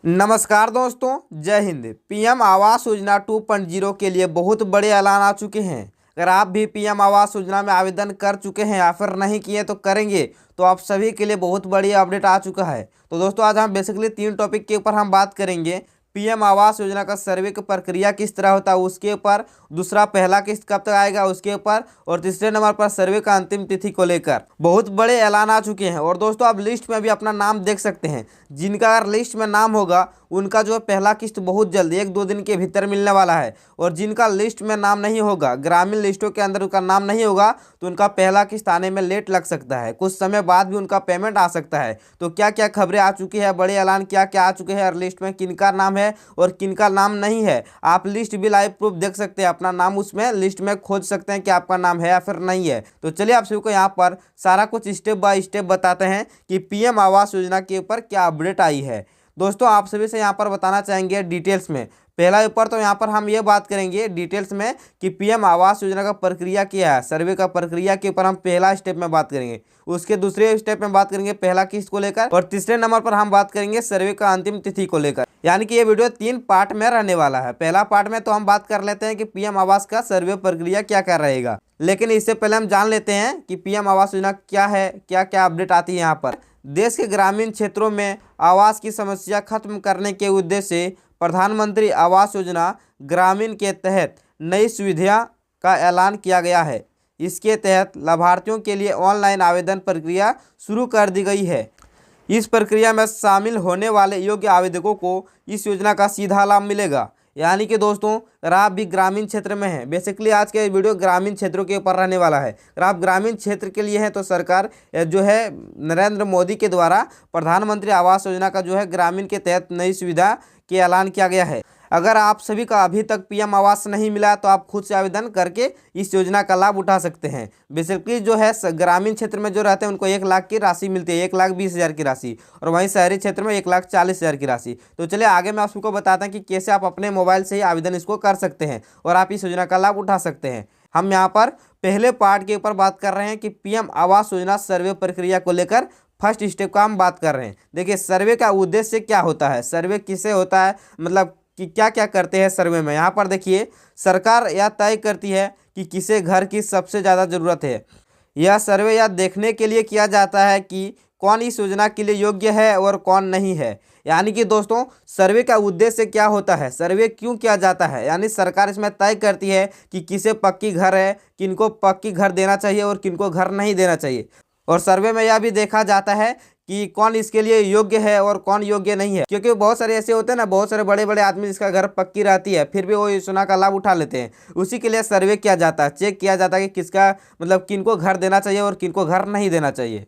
नमस्कार दोस्तों, जय हिंद। पीएम आवास योजना 2.0 के लिए बहुत बड़े ऐलान आ चुके हैं। अगर आप भी पीएम आवास योजना में आवेदन कर चुके हैं या फिर नहीं किए तो करेंगे, तो आप सभी के लिए बहुत बड़ी अपडेट आ चुका है। तो दोस्तों, आज हम बेसिकली 3 टॉपिक के ऊपर हम बात करेंगे। पीएम आवास योजना का सर्वे की प्रक्रिया किस तरह होता है उसके ऊपर, दूसरा पहला किस्त कब तक आएगा उसके ऊपर, और तीसरे नंबर पर सर्वे का अंतिम तिथि को लेकर बहुत बड़े ऐलान आ चुके हैं। और दोस्तों, आप लिस्ट में भी अपना नाम देख सकते हैं। जिनका अगर लिस्ट में नाम होगा उनका जो है पहला किस्त बहुत जल्द 1-2 दिन के भीतर मिलने वाला है। और जिनका लिस्ट में नाम नहीं होगा, ग्रामीण लिस्टों के अंदर उनका नाम नहीं होगा, तो उनका पहला किस्त आने में लेट लग सकता है। कुछ समय बाद भी उनका पेमेंट आ सकता है। तो क्या क्या खबरें आ चुकी है, बड़े ऐलान क्या क्या आ चुके हैं, और लिस्ट में किनका नाम है और किनका नाम नहीं है, आप लिस्ट भी लाइव प्रूफ देख सकते हैं। अपना नाम उसमें लिस्ट में खोज सकते हैं कि आपका नाम है या फिर नहीं है। तो चलिए आप सभी को यहाँ पर सारा कुछ स्टेप बाय स्टेप बताते हैं कि पीएम आवास योजना के ऊपर क्या अपडेट आई है। दोस्तों, आप सभी से यहाँ पर बताना चाहेंगे डिटेल्स में। पहला ऊपर तो यहाँ पर हम ये बात करेंगे डिटेल्स में कि पीएम आवास योजना का प्रक्रिया क्या है। सर्वे का प्रक्रिया के ऊपर हम पहला स्टेप में बात करेंगे। उसके दूसरे स्टेप में बात करेंगे पहला किस्त को लेकर, और तीसरे नंबर पर हम बात करेंगे सर्वे का अंतिम तिथि को लेकर। यानी कि ये वीडियो 3 पार्ट में रहने वाला है। पहला पार्ट में तो हम बात कर लेते हैं कि पीएम आवास का सर्वे प्रक्रिया क्या क्या रहेगा, लेकिन इससे पहले हम जान लेते हैं कि पीएम आवास योजना क्या है, क्या क्या अपडेट आती है। यहाँ पर देश के ग्रामीण क्षेत्रों में आवास की समस्या खत्म करने के उद्देश्य से प्रधानमंत्री आवास योजना ग्रामीण के तहत नई सुविधा का ऐलान किया गया है। इसके तहत लाभार्थियों के लिए ऑनलाइन आवेदन प्रक्रिया शुरू कर दी गई है। इस प्रक्रिया में शामिल होने वाले योग्य आवेदकों को इस योजना का सीधा लाभ मिलेगा। यानी कि दोस्तों, अगर आप भी ग्रामीण क्षेत्र में हैं, बेसिकली आज का वीडियो ग्रामीण क्षेत्रों के ऊपर रहने वाला है। अगर आप ग्रामीण क्षेत्र के लिए हैं तो सरकार जो है नरेंद्र मोदी के द्वारा प्रधानमंत्री आवास योजना का जो है ग्रामीण के तहत नई सुविधा के ऐलान किया गया है। अगर आप सभी का अभी तक पीएम आवास नहीं मिला तो आप खुद से आवेदन करके इस योजना का लाभ उठा सकते हैं। बेसिकली जो है ग्रामीण क्षेत्र में जो रहते हैं उनको 1 लाख की राशि मिलती है, 1,20,000 की राशि, और वहीं शहरी क्षेत्र में 1,40,000 की राशि। तो चलिए आगे मैं आपको बताता हूँ कि कैसे आप अपने मोबाइल से ही आवेदन इसको कर सकते हैं और आप इस योजना का लाभ उठा सकते हैं। हम यहाँ पर पहले पार्ट के ऊपर बात कर रहे हैं कि पीएम आवास योजना सर्वे प्रक्रिया को लेकर फर्स्ट स्टेप का हम बात कर रहे हैं। देखिए, सर्वे का उद्देश्य क्या होता है, सर्वे किससे होता है, मतलब कि क्या क्या करते हैं सर्वे में। यहाँ पर देखिए, सरकार यह तय करती है कि किसे घर की सबसे ज़्यादा ज़रूरत है। यह सर्वे यह देखने के लिए किया जाता है कि कौन इस योजना के लिए योग्य है और कौन नहीं है। यानी कि दोस्तों, सर्वे का उद्देश्य क्या होता है, सर्वे क्यों किया जाता है, यानी सरकार इसमें तय करती है कि किसे पक्की घर है, किनको पक्की घर देना चाहिए और किनको घर नहीं देना चाहिए। और सर्वे में यह भी देखा जाता है कि कौन इसके लिए योग्य है और कौन योग्य नहीं है। क्योंकि बहुत सारे ऐसे होते हैं ना, बहुत सारे बड़े बड़े आदमी जिसका घर पक्की रहती है फिर भी वो योजना का लाभ उठा लेते हैं। उसी के लिए सर्वे किया जाता है, चेक किया जाता है कि किसका मतलब किनको घर देना चाहिए और किनको घर नहीं देना चाहिए।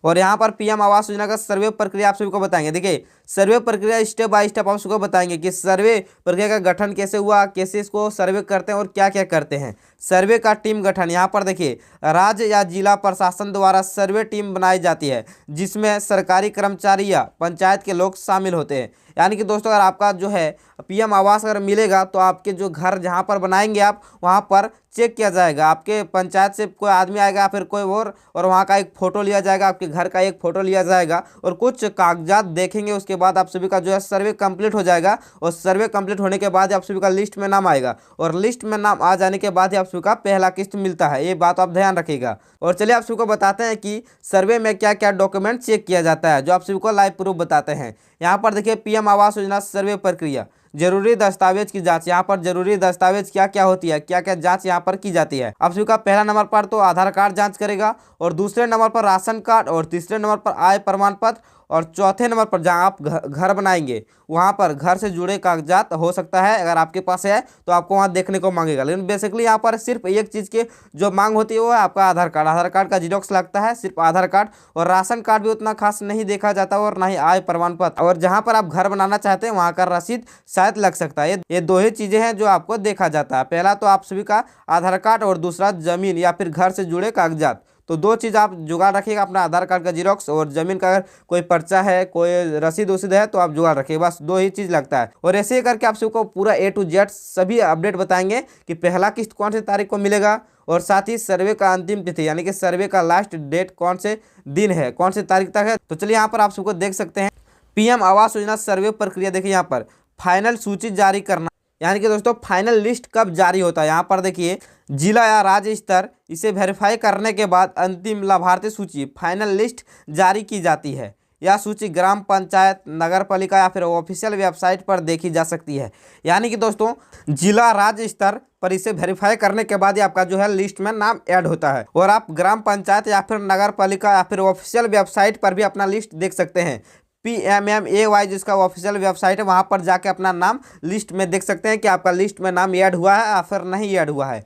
और यहाँ पर पीएम आवास योजना का सर्वे प्रक्रिया आप सभी को बताएंगे। देखिए, सर्वे प्रक्रिया स्टेप बाय स्टेप आप सबको बताएंगे कि सर्वे प्रक्रिया का गठन कैसे हुआ, कैसे इसको सर्वे करते हैं और क्या क्या करते हैं। सर्वे का टीम गठन, यहाँ पर देखिए, राज्य या जिला प्रशासन द्वारा सर्वे टीम बनाई जाती है जिसमें सरकारी कर्मचारी या पंचायत के लोग शामिल होते हैं। यानी कि दोस्तों, अगर आपका जो है पीएम आवास अगर मिलेगा तो आपके जो घर जहाँ पर बनाएंगे आप, वहाँ पर चेक किया जाएगा। आपके पंचायत से कोई आदमी आएगा फिर कोई और वहाँ का एक फ़ोटो लिया जाएगा, आपके घर का एक फ़ोटो लिया जाएगा और कुछ कागजात देखेंगे। उसके बाद आप सभी का जो है सर्वे कंप्लीट हो जाएगा, और सर्वे कंप्लीट होने के बाद आप सभी का लिस्ट में नाम आएगा, और लिस्ट में नाम आ जाने के बाद ही आप सभी का पहला किस्त मिलता है। ये बात आप ध्यान रखिएगा। और चलिए आप सभी को बताते हैं कि सर्वे में क्या क्या डॉक्यूमेंट चेक किया जाता है, जो आप सभी को लाइव प्रूफ बताते हैं। यहाँ पर देखिए, पीएम आवास योजना सर्वे प्रक्रिया, जरूरी दस्तावेज की जांच। यहाँ पर जरूरी दस्तावेज क्या क्या होती है, क्या क्या जांच यहाँ पर की जाती है। आप सभी का पहला नंबर पर तो आधार कार्ड जांच करेगा, और दूसरे नंबर पर राशन कार्ड, और तीसरे नंबर पर आय प्रमाण पत्र, और चौथे नंबर पर जहाँ आप घर बनाएंगे वहाँ पर घर से जुड़े कागजात हो सकता है। अगर आपके पास है तो आपको वहाँ देखने को मांगेगा, लेकिन बेसिकली यहाँ पर सिर्फ एक चीज़ की जो मांग होती है वो है आपका आधार कार्ड। आधार कार्ड का जीरोक्स लगता है, सिर्फ आधार कार्ड, और राशन कार्ड भी उतना खास नहीं देखा जाता, और ना ही आय प्रमाण पत्र। और जहाँ पर आप घर बनाना चाहते हैं वहाँ का रसीद शायद लग सकता है। ये दो ही चीज़ें हैं जो आपको देखा जाता है। पहला तो आप सभी का आधार कार्ड, और दूसरा जमीन या फिर घर से जुड़े कागजात। तो 2 चीज़ आप जुगाड़ रखिएगा, अपना आधार कार्ड का जीरोक्स और ज़मीन का अगर कोई पर्चा है, कोई रसीद वसीद है तो आप जुगाड़ रखिए। बस 2 ही चीज़ लगता है। और ऐसे ही करके आप सबको पूरा A to Z सभी अपडेट बताएंगे कि पहला किस्त कौन सी तारीख को मिलेगा, और साथ ही सर्वे का अंतिम तिथि यानी कि सर्वे का लास्ट डेट कौन से दिन है, कौन सी तारीख तक है। तो चलिए यहाँ पर आप सबको देख सकते हैं पीएम आवास योजना सर्वे प्रक्रिया देखिए यहाँ पर फाइनल सूची जारी करना, यानी कि दोस्तों फाइनल लिस्ट कब जारी होता है। यहाँ पर देखिए जिला या राज्य स्तर इसे वेरीफाई करने के बाद अंतिम लाभार्थी सूची फाइनल लिस्ट जारी की जाती है। यह सूची ग्राम पंचायत, नगर पालिका या फिर ऑफिशियल वेबसाइट पर देखी जा सकती है। यानी कि दोस्तों जिला राज्य स्तर पर इसे वेरीफाई करने के बाद ही आपका जो है लिस्ट में नाम ऐड होता है, और आप ग्राम पंचायत या फिर नगर पालिका या फिर ऑफिशियल वेबसाइट पर भी अपना लिस्ट देख सकते हैं। PMMAY जिसका ऑफिशियल वेबसाइट है, वहाँ पर जाके अपना नाम लिस्ट में देख सकते हैं कि आपका लिस्ट में नाम ऐड हुआ है या फिर नहीं ऐड हुआ है।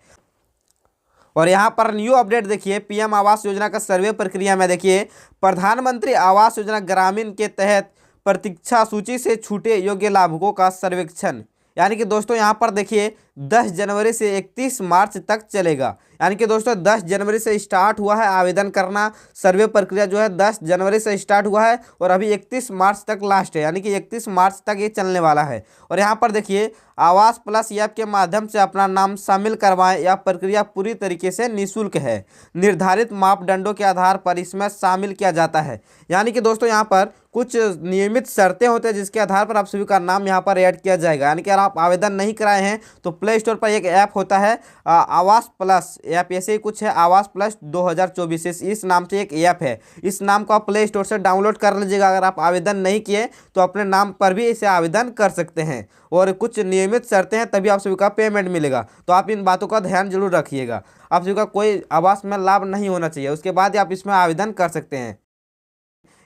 और यहाँ पर न्यू अपडेट देखिए पीएम आवास योजना का सर्वे प्रक्रिया में देखिए प्रधानमंत्री आवास योजना ग्रामीण के तहत प्रतीक्षा सूची से छूटे योग्य लाभुकों का सर्वेक्षण, यानी कि दोस्तों यहाँ पर देखिए 10 जनवरी से 31 मार्च तक चलेगा। यानी कि दोस्तों 10 जनवरी से स्टार्ट हुआ है आवेदन करना, सर्वे प्रक्रिया जो है 10 जनवरी से स्टार्ट हुआ है और अभी 31 मार्च तक लास्ट है, यानी कि 31 मार्च तक ये चलने वाला है। और यहाँ पर देखिए आवास प्लस ऐप के माध्यम से अपना नाम शामिल करवाएं। यह प्रक्रिया पूरी तरीके से निःशुल्क है, निर्धारित मापदंडों के आधार पर इसमें शामिल किया जाता है। यानी कि दोस्तों यहाँ पर कुछ नियमित शर्तें होते हैं जिसके आधार पर आप सभी का नाम यहाँ पर ऐड किया जाएगा। यानी कि अगर आप आवेदन नहीं कराए हैं तो प्ले स्टोर पर एक ऐप होता है आवास प्लस ऐप, ऐसे ही कुछ है आवास प्लस 2024 इस नाम से एक ऐप है। इस नाम को आप प्ले स्टोर से डाउनलोड कर लीजिएगा। अगर आप आवेदन नहीं किए तो अपने नाम पर भी इसे आवेदन कर सकते हैं, और कुछ नियमित शर्तें हैं तभी आप सभी का पेमेंट मिलेगा। तो आप इन बातों का ध्यान जरूर रखिएगा। आप सभी का कोई आवास में लाभ नहीं होना चाहिए, उसके बाद ही आप इसमें आवेदन कर सकते हैं।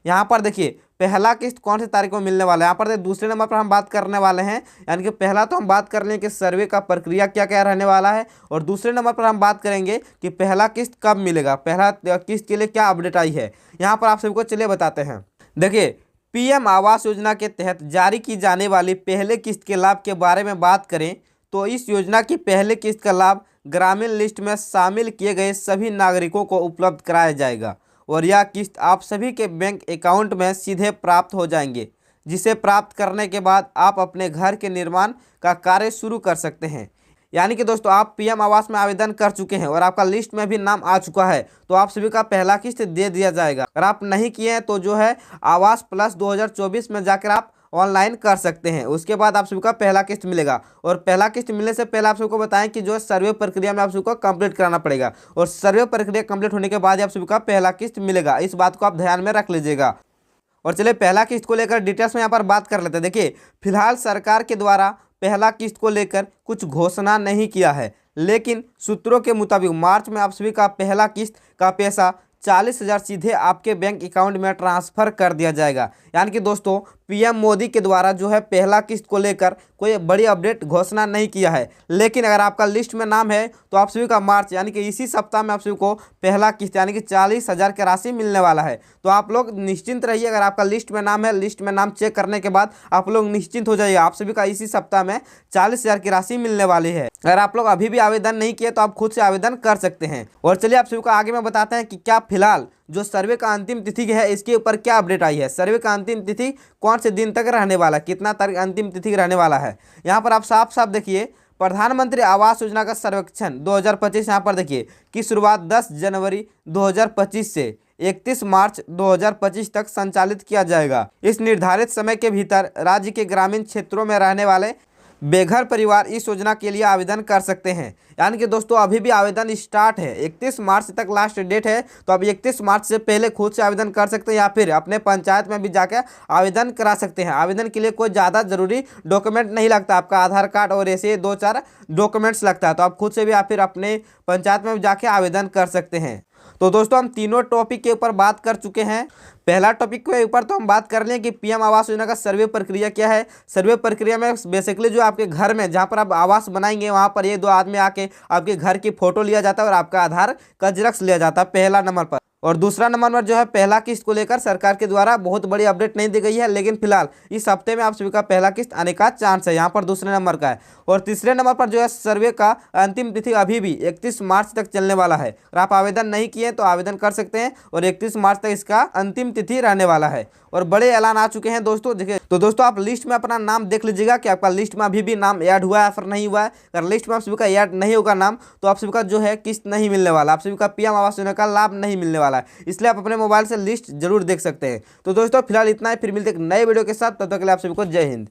यहाँ पर देखिए पहला किस्त कौन सी तारीख को मिलने वाला है। यहाँ पर दूसरे नंबर पर हम बात करने वाले हैं, यानी कि पहला तो हम बात कर लें कि सर्वे का प्रक्रिया क्या क्या रहने वाला है, और दूसरे नंबर पर हम बात करेंगे कि पहला किस्त कब मिलेगा, पहला किस्त के लिए क्या अपडेट आई है। यहाँ पर आप सभी को चलिए बताते हैं। देखिए पीएम आवास योजना के तहत जारी की जाने वाली पहले किस्त के लाभ के बारे में बात करें तो इस योजना की पहले किस्त का लाभ ग्रामीण लिस्ट में शामिल किए गए सभी नागरिकों को उपलब्ध कराया जाएगा, और यह किस्त आप सभी के बैंक अकाउंट में सीधे प्राप्त हो जाएंगे, जिसे प्राप्त करने के बाद आप अपने घर के निर्माण का कार्य शुरू कर सकते हैं। यानी कि दोस्तों आप पीएम आवास में आवेदन कर चुके हैं और आपका लिस्ट में भी नाम आ चुका है तो आप सभी का पहला किस्त दे दिया जाएगा। अगर आप नहीं किए हैं तो जो है आवास प्लस 2024 में जाकर आप ऑनलाइन कर सकते हैं। उसके बाद आप सभी का पहला किस्त मिलेगा, और पहला किस्त मिलने से पहले आप सबको बताएं कि जो सर्वे प्रक्रिया में आप सभी को कंप्लीट कराना पड़ेगा, और सर्वे प्रक्रिया कंप्लीट होने के बाद आप सभी का पहला किस्त मिलेगा। इस बात को आप ध्यान में रख लीजिएगा। और चलिए पहला किस्त को लेकर डिटेल्स में यहाँ पर बात कर लेते हैं। देखिए फिलहाल सरकार के द्वारा पहला किस्त को लेकर कुछ घोषणा नहीं किया है, लेकिन सूत्रों के मुताबिक मार्च में आप सभी का पहला किस्त का पैसा 40,000 सीधे आपके बैंक अकाउंट में ट्रांसफ़र कर दिया जाएगा। यानी कि दोस्तों पीएम मोदी के द्वारा जो है पहला किस्त को लेकर कोई बड़ी अपडेट घोषणा नहीं किया है, लेकिन अगर आपका लिस्ट में नाम है तो आप सभी का मार्च यानी कि इसी सप्ताह में आप सभी को पहला किस्त यानी कि 40,000 की राशि मिलने वाला है। तो आप लोग निश्चिंत रहिए, अगर आपका लिस्ट में नाम है, लिस्ट में नाम चेक करने के बाद आप लोग निश्चिंत हो जाइए, आप सभी का इसी सप्ताह में 40,000 की राशि मिलने वाली है। अगर आप लोग अभी भी आवेदन नहीं किए तो आप खुद से आवेदन कर सकते हैं। और चलिए आप सभी को आगे में बताते हैं कि क्या फिलहाल जो सर्वे का अंतिम तिथि है इसके ऊपर क्या अपडेट आई है। सर्वे का अंतिम तिथि कौन से दिन तक रहने वाला है, कितना तारीख अंतिम तिथि रहने वाला है। यहाँ पर आप साफ साफ देखिए प्रधानमंत्री आवास योजना का सर्वेक्षण 2025 यहाँ पर देखिए की शुरुआत 10 जनवरी 2025 से 31 मार्च 2025 तक संचालित किया जाएगा। इस निर्धारित समय के भीतर राज्य के ग्रामीण क्षेत्रों में रहने वाले बेघर परिवार इस योजना के लिए आवेदन कर सकते हैं। यानी कि दोस्तों अभी भी आवेदन स्टार्ट है, 31 मार्च तक लास्ट डेट है, तो अब 31 मार्च से पहले खुद से आवेदन कर सकते हैं या फिर अपने पंचायत में भी जाकर आवेदन करा सकते हैं। आवेदन के लिए कोई ज़्यादा जरूरी डॉक्यूमेंट नहीं लगता, आपका आधार कार्ड और ऐसे 2-4 डॉक्यूमेंट्स लगता है, तो आप खुद से भी या फिर अपने पंचायत में भी जाके आवेदन कर सकते हैं। तो दोस्तों हम तीनों टॉपिक के ऊपर बात कर चुके हैं। पहला टॉपिक के ऊपर तो हम बात कर लें कि पीएम आवास योजना का सर्वे प्रक्रिया क्या है। सर्वे प्रक्रिया में बेसिकली जो आपके घर में जहां पर आप आवास बनाएंगे वहां पर ये 2 आदमी आके आपके घर की फोटो लिया जाता है और आपका आधार का जेरॉक्स लिया जाता है पहला नंबर पर। और दूसरा नंबर पर जो है पहला किस्त को लेकर सरकार के द्वारा बहुत बड़ी अपडेट नहीं दी गई है, लेकिन फिलहाल इस हफ्ते में आप सभी का पहला किस्त आने का चांस है, यहाँ पर दूसरे नंबर का है। और तीसरे नंबर पर जो है सर्वे का अंतिम तिथि अभी भी 31 मार्च तक चलने वाला है। अगर आप आवेदन नहीं किए तो आवेदन कर सकते हैं और 31 मार्च तक इसका अंतिम तिथि रहने वाला है। और बड़े ऐलान आ चुके हैं दोस्तों। देखिए तो दोस्तों आप लिस्ट में अपना नाम देख लीजिएगा कि आपका लिस्ट में अभी भी नाम ऐड हुआ है या फिर नहीं हुआ है। अगर लिस्ट में आप सभी का ऐड नहीं होगा नाम तो आप सभी का जो है किस्त नहीं मिलने वाला, आप सभी का पीएम आवास योजना का लाभ नहीं मिलने वाला है। इसलिए आप अपने मोबाइल से लिस्ट जरूर देख सकते हैं। तो दोस्तों फिलहाल इतना ही, फिर मिलते एक नए वीडियो के साथ, तब तक के लिए आप सभी को जय हिंद।